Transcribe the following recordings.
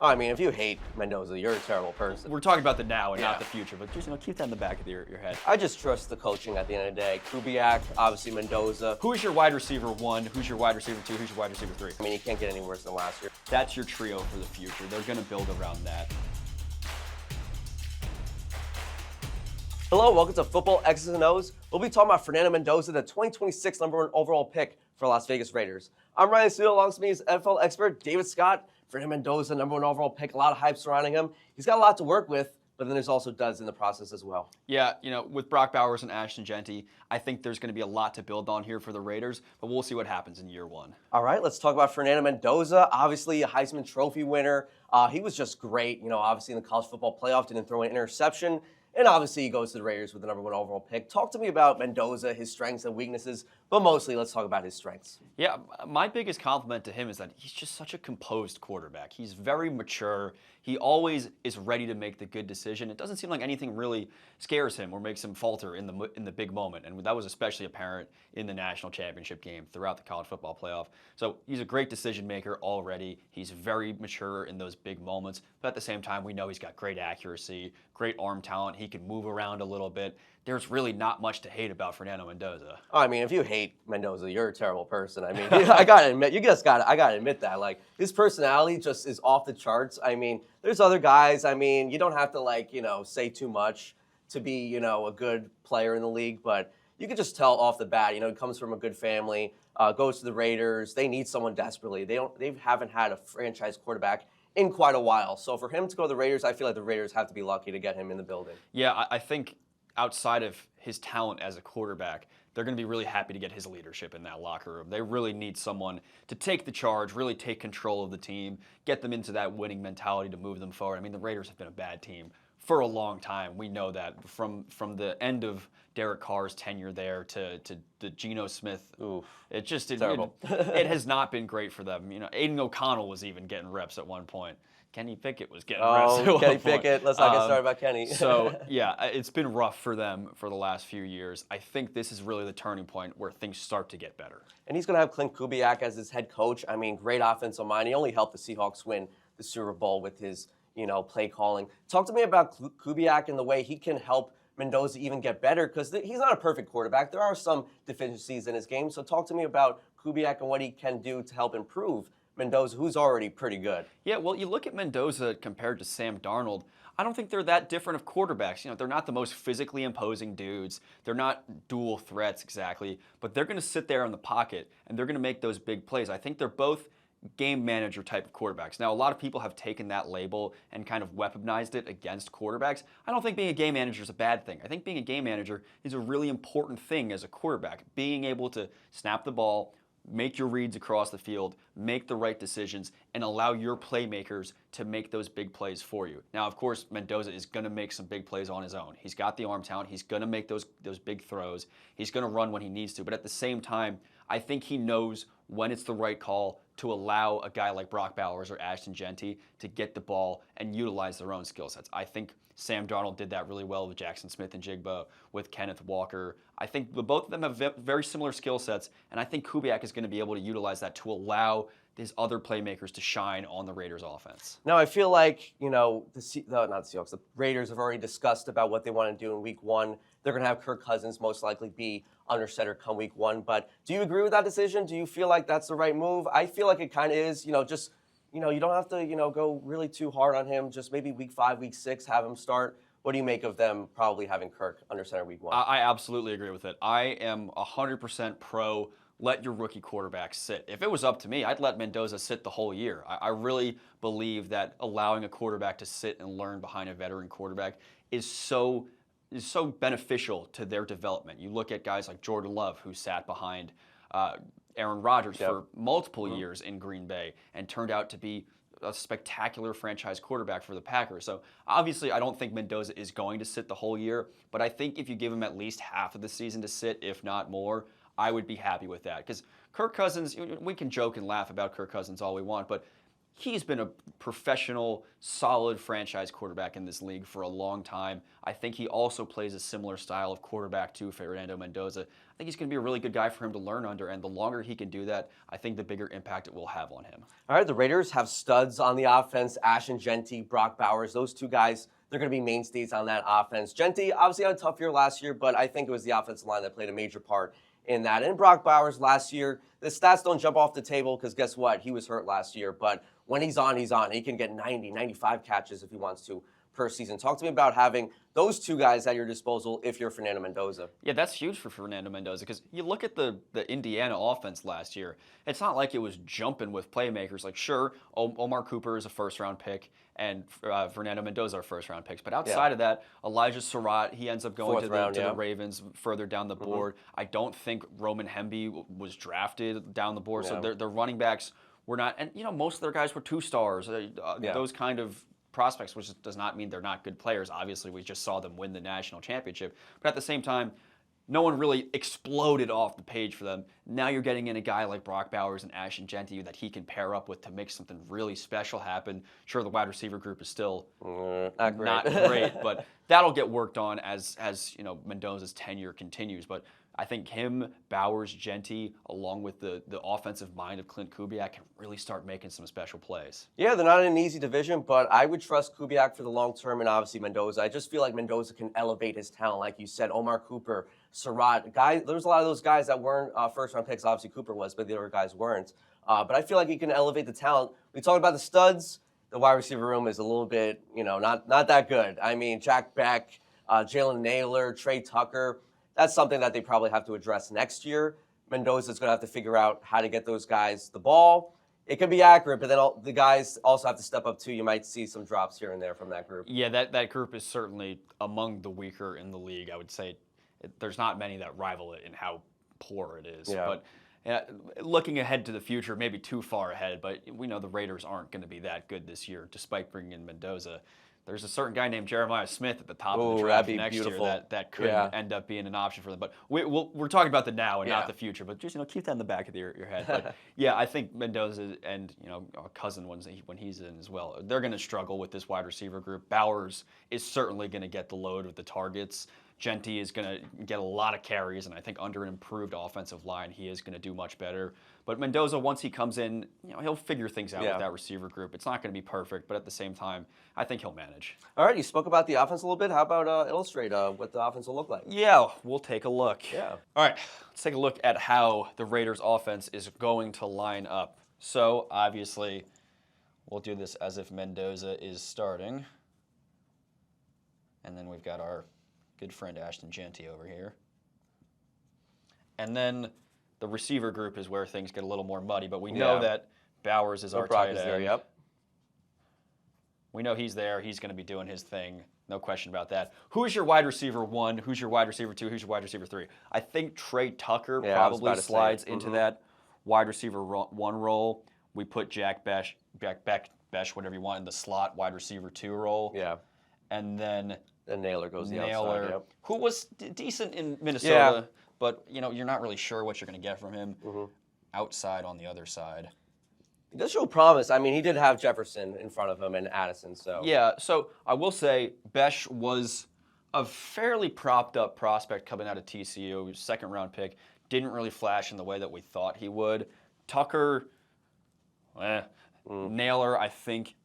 I mean, if you hate Mendoza, you're a terrible person. We're talking about the now and Yeah. not the future, but just keep that in the back of your head. I just trust the coaching at the end of the day. Kubiak, obviously Mendoza. Who is your wide receiver one? Who's your wide receiver two? Who's your wide receiver three? I mean, you can't get any worse than last year. That's your trio for the future. They're going to build around that. Hello, welcome to Football X's and O's. We'll be talking about Fernando Mendoza, the 2026 #1 overall pick for Las Vegas Raiders. I'm Ryan Steele, alongside me is NFL expert David Scott. Fernando Mendoza, #1 overall pick, a lot of hype surrounding him. He's got a lot to work with, but then there's also duds in the process as well. Yeah, with Brock Bowers and Ashton Genty, I think there's going to be a lot to build on here for the Raiders, but we'll see what happens in year one. All right, let's talk about Fernando Mendoza, obviously a Heisman Trophy winner. He was just great, obviously in the college football playoff, didn't throw an interception. And obviously, he goes to the Raiders with the #1 overall pick. Talk to me about Mendoza, his strengths and weaknesses, but mostly let's talk about his strengths. Yeah, my biggest compliment to him is that he's just such a composed quarterback. He's very mature. He always is ready to make the good decision. It doesn't seem like anything really scares him or makes him falter in the big moment, and that was especially apparent in the national championship game throughout the college football playoff. So he's a great decision maker already. He's very mature in those big moments, but at the same time, we know he's got great accuracy, great arm talent. He can move around a little bit. There's really not much to hate about Fernando Mendoza. I mean, if you hate Mendoza, you're a terrible person. I mean, I gotta admit, I gotta admit that. Like, his personality just is off the charts. I mean, there's other guys. I mean, you don't have to say too much to be, a good player in the league, but you could just tell off the bat. He comes from a good family, goes to the Raiders. They need someone desperately. They haven't had a franchise quarterback in quite a while. So for him to go to the Raiders, I feel like the Raiders have to be lucky to get him in the building. Yeah, I think outside of his talent as a quarterback, they're going to be really happy to get his leadership in that locker room. They really need someone to take the charge, really take control of the team, get them into that winning mentality to move them forward. I mean, the Raiders have been a bad team for a long time. We know that from the end of Derek Carr's tenure there to the Geno Smith. Oof. It has not been great for them. Aiden O'Connell was even getting reps at one point. Kenny Pickett was getting reps at one Kenny point. Pickett. Let's not get started about Kenny. So, yeah, it's been rough for them for the last few years. I think this is really the turning point where things start to get better. And he's going to have Clint Kubiak as his head coach. I mean, great offensive mind. He only helped the Seahawks win the Super Bowl with his, play calling. Talk to me about Kubiak and the way he can help Mendoza even get better, because he's not a perfect quarterback. There are some deficiencies in his game. So talk to me about Kubiak and what he can do to help improve Mendoza, who's already pretty good. Yeah, well, you look at Mendoza compared to Sam Darnold, I don't think they're that different of quarterbacks. They're not the most physically imposing dudes. They're not dual threats exactly, but they're going to sit there in the pocket and they're going to make those big plays. I think they're both game manager type of quarterbacks. Now, a lot of people have taken that label and kind of weaponized it against quarterbacks. I don't think being a game manager is a bad thing. I think being a game manager is a really important thing as a quarterback. Being able to snap the ball, make your reads across the field, make the right decisions, and allow your playmakers to make those big plays for you. Now, of course, Mendoza is going to make some big plays on his own. He's got the arm talent. He's going to make those big throws. He's going to run when he needs to. But at the same time, I think he knows when it's the right call to allow a guy like Brock Bowers or Ashton Genty to get the ball and utilize their own skill sets. I think Sam Darnold did that really well with Jackson Smith and Jigba, with Kenneth Walker. I think both of them have very similar skill sets, and I think Kubiak is going to be able to utilize that to allow his other playmakers to shine on the Raiders' offense. Now, I feel like, the Raiders have already discussed about what they want to do in week one. They're going to have Kirk Cousins most likely be under center come week one. But do you agree with that decision? Do you feel like that's the right move? I feel like it kind of is, you don't have to, go really too hard on him. Just maybe week 5, week 6, have him start. What do you make of them probably having Kirk under center week one? I absolutely agree with it. I am 100% pro let your rookie quarterback sit. If it was up to me, I'd let Mendoza sit the whole year. I really believe that allowing a quarterback to sit and learn behind a veteran quarterback is so beneficial to their development. You look at guys like Jordan Love, who sat behind Aaron Rodgers for multiple years in Green Bay and turned out to be a spectacular franchise quarterback for the Packers. So obviously I don't think Mendoza is going to sit the whole year, but I think if you give him at least half of the season to sit, if not more, I would be happy with that. Because Kirk Cousins, we can joke and laugh about Kirk Cousins all we want, but he's been a professional, solid franchise quarterback in this league for a long time. I think he also plays a similar style of quarterback to Fernando Mendoza. I think he's going to be a really good guy for him to learn under, and the longer he can do that, I think the bigger impact it will have on him. All right, the Raiders have studs on the offense, Ashton Jeanty, Brock Bowers. Those two guys, they're going to be mainstays on that offense. Jeanty obviously had a tough year last year, but I think it was the offensive line that played a major part in that. And Brock Bowers last year, the stats don't jump off the table because guess what? He was hurt last year, but when he's on, he's on. He can get 90, 95 catches if he wants to per season. Talk to me about having those two guys at your disposal if you're Fernando Mendoza. Yeah, that's huge for Fernando Mendoza because you look at the Indiana offense last year. It's not like it was jumping with playmakers. Like, sure, Omar Cooper is a first-round pick, and Fernando Mendoza are first-round picks. But outside of that, Elijah Surratt, he ends up going to the Ravens further down the board. I don't think Roman Hemby was drafted down the board. So their running backs were not, and most of their guys were 2-stars. Those kind of prospects, which does not mean they're not good players. Obviously, we just saw them win the national championship. But at the same time, no one really exploded off the page for them. Now you're getting in a guy like Brock Bowers and Ashton Jeanty that he can pair up with to make something really special happen. Sure, the wide receiver group is still not great, but that'll get worked on as Mendoza's tenure continues. But I think him, Bowers, Jeanty, along with the offensive mind of Clint Kubiak, can really start making some special plays. Yeah, they're not in an easy division, but I would trust Kubiak for the long term and obviously Mendoza. I just feel like Mendoza can elevate his talent, like you said. Omar Cooper, Surratt, there's a lot of those guys that weren't first-round picks. Obviously, Cooper was, but the other guys weren't. But I feel like he can elevate the talent. We talked about the studs. The wide receiver room is a little bit, not that good. I mean, Jack Beck, Jalen Naylor, Trey Tucker. That's something that they probably have to address next year. Mendoza's going to have to figure out how to get those guys the ball. It can be accurate, but then the guys also have to step up too. You might see some drops here and there from that group. Yeah, that group is certainly among the weaker in the league. I would say there's not many that rival it in how poor it is. Yeah. But looking ahead to the future, maybe too far ahead, but we know the Raiders aren't going to be that good this year, despite bringing in Mendoza. There's a certain guy named Jeremiah Smith at the top of the draft next year that could end up being an option for them. But we're talking about the now and not the future. But just keep that in the back of your head. But yeah, I think Mendoza and our cousin when he's in as well, they're going to struggle with this wide receiver group. Bowers is certainly going to get the load with the targets. Jeanty is going to get a lot of carries, and I think under an improved offensive line, he is going to do much better. But Mendoza, once he comes in, he'll figure things out with that receiver group. It's not going to be perfect, but at the same time, I think he'll manage. All right, you spoke about the offense a little bit. How about illustrate what the offense will look like? Yeah, we'll take a look. Yeah. All right, let's take a look at how the Raiders' offense is going to line up. So, obviously, we'll do this as if Mendoza is starting. And then we've got our good friend Ashton Jeanty over here. And then the receiver group is where things get a little more muddy, but we know that Bowers is our tight end. There, yep. We know he's there. He's going to be doing his thing. No question about that. Who's your wide receiver 1? Who's your wide receiver 2? Who's your wide receiver 3? I think Trey Tucker probably slides into that wide receiver 1 role. We put Jack Beck, whatever you want, in the slot wide receiver 2 role. Yeah. And then Naylor goes the outside. Yep. Who was decent in Minnesota, but you're not really sure what you're going to get from him outside on the other side. He does show promise. I mean, he did have Jefferson in front of him and Addison. So yeah. So I will say Besh was a fairly propped up prospect coming out of TCU, second-round pick. Didn't really flash in the way that we thought he would. Tucker, Naylor, I think,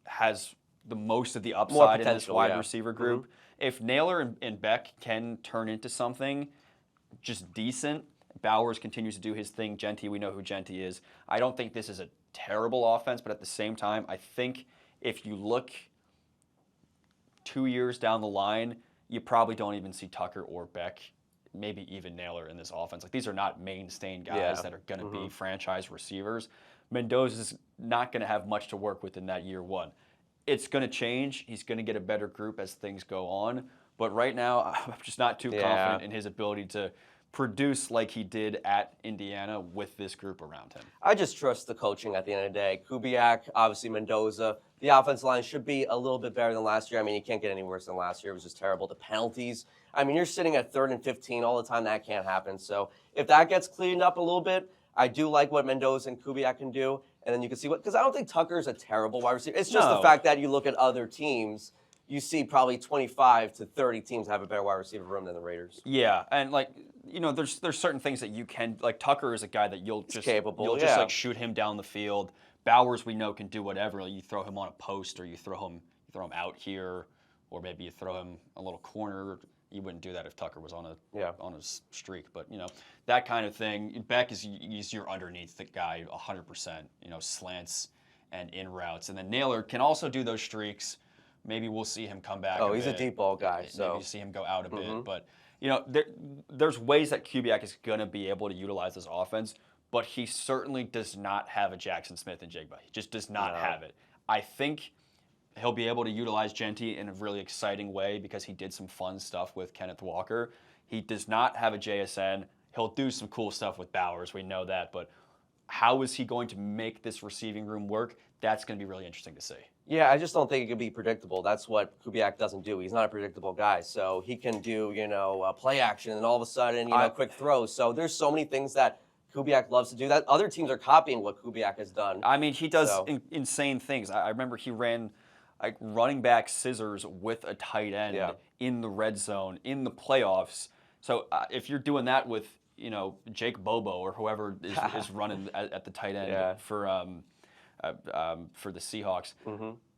has the most of the upside in this wide receiver group. If Naylor and Beck can turn into something just decent, Bowers continues to do his thing. Jeanty, we know who Jeanty is. I don't think this is a terrible offense, but at the same time, I think if you look 2 years down the line, you probably don't even see Tucker or Beck, maybe even Naylor in this offense. Like, these are not mainstay guys that are going to be franchise receivers. Mendoza's not going to have much to work with in that year 1. It's going to change. He's going to get a better group as things go on. But right now, I'm just not too confident in his ability to produce like he did at Indiana with this group around him. I just trust the coaching at the end of the day. Kubiak, obviously Mendoza. The offensive line should be a little bit better than last year. I mean, you can't get any worse than last year. It was just terrible. The penalties. I mean, you're sitting at 3rd and 15 all the time. That can't happen. So if that gets cleaned up a little bit, I do like what Mendoza and Kubiak can do. and then you can see what, because I don't think Tucker's a terrible wide receiver. It's just the No. fact that you look at other teams, you see probably 25 to 30 teams have a better wide receiver room than the Raiders. Yeah, and there's certain things that you can, like Tucker is a guy that you'll just like shoot him down the field. Bowers, we know, can do whatever. Like, you throw him on a post, or you throw him out here, or maybe you throw him a little corner. You wouldn't do that if Tucker was on a streak, but that kind of thing. Beck is your underneath the guy 100%. Slants and in routes, and then Naylor can also do those streaks. Maybe we'll see him come back. Oh, he's a deep ball guy. So maybe see him go out a bit, but there's ways that Kubiak is going to be able to utilize this offense, but he certainly does not have a Jackson Smith and Jigba. He just does not have it. I think he'll be able to utilize Genty in a really exciting way because he did some fun stuff with Kenneth Walker. He does not have a JSN. He'll do some cool stuff with Bowers. We know that, but how is he going to make this receiving room work? That's going to be really interesting to see. Yeah, I just don't think it could be predictable. That's what Kubiak doesn't do. He's not a predictable guy. So he can do, play action and all of a sudden, quick throws. So there's so many things that Kubiak loves to do that other teams are copying what Kubiak has done. I mean, he does insane things. I remember he ran running back scissors with a tight end in the red zone in the playoffs. So if you're doing that with, Jake Bobo or whoever is running at the tight end for the Seahawks.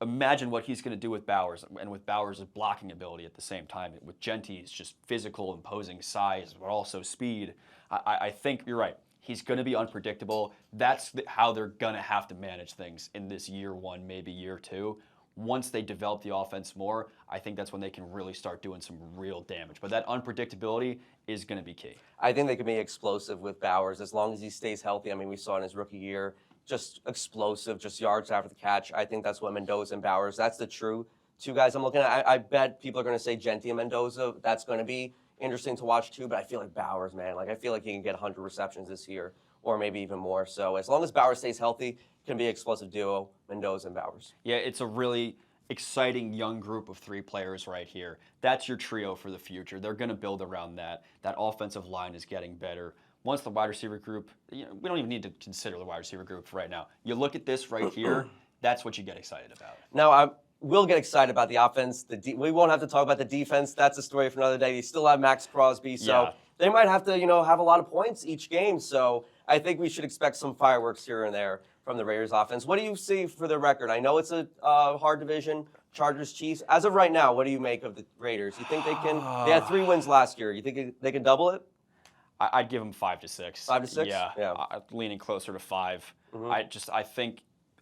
Imagine what he's going to do with Bowers, and with Bowers' blocking ability at the same time. With Genty's just physical, imposing size, but also speed. I think you're right. He's going to be unpredictable. That's how they're going to have to manage things in this year one, maybe year two. Once they develop the offense more, I think that's when they can really start doing some real damage. But that unpredictability is going to be key. I think they can be explosive with Bowers as long as he stays healthy. I mean, we saw in his rookie year, just explosive, just yards after the catch. I think that's what Mendoza and Bowers, that's the true two guys I'm looking at. I bet people are going to say Genty and Mendoza. That's going to be interesting to watch too, but I feel like Bowers, man, I feel like he can get 100 receptions this year or maybe even more. So as long as Bowers stays healthy, it can be an explosive duo, Mendoza and Bowers. Yeah, it's a really exciting young group of three players right here. That's your trio for the future. They're going to build around that. That offensive line is getting better. Once the wide receiver group, we don't even need to consider the wide receiver group for right now. You look at this right here, that's what you get excited about. Now, we'll get excited about the offense. We won't have to talk about the defense. That's a story for another day. You still have Max Crosby, so they might have to, have a lot of points each game. So I think we should expect some fireworks here and there from the Raiders offense. What do you see for the record? I know it's a hard division, Chargers, Chiefs. As of right now, what do you make of the Raiders? You think they can? They had 3 wins last year. You think they can double it? I'd give them 5 to 6. 5 to 6? Yeah. Leaning closer to 5. I think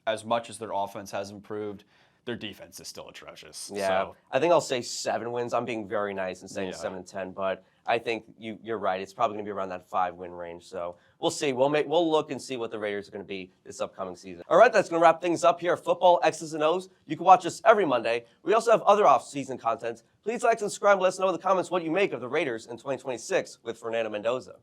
as much as their offense has improved, their defense is still atrocious. Yeah, so. I think I'll say 7 wins. I'm being very nice and saying 7 and 10, but I think you're right. It's probably going to be around that 5-win range. So we'll see. We'll look and see what the Raiders are going to be this upcoming season. All right, that's going to wrap things up here at Football X's and O's. You can watch us every Monday. We also have other off-season content. Please like and subscribe and let us know in the comments what you make of the Raiders in 2026 with Fernando Mendoza.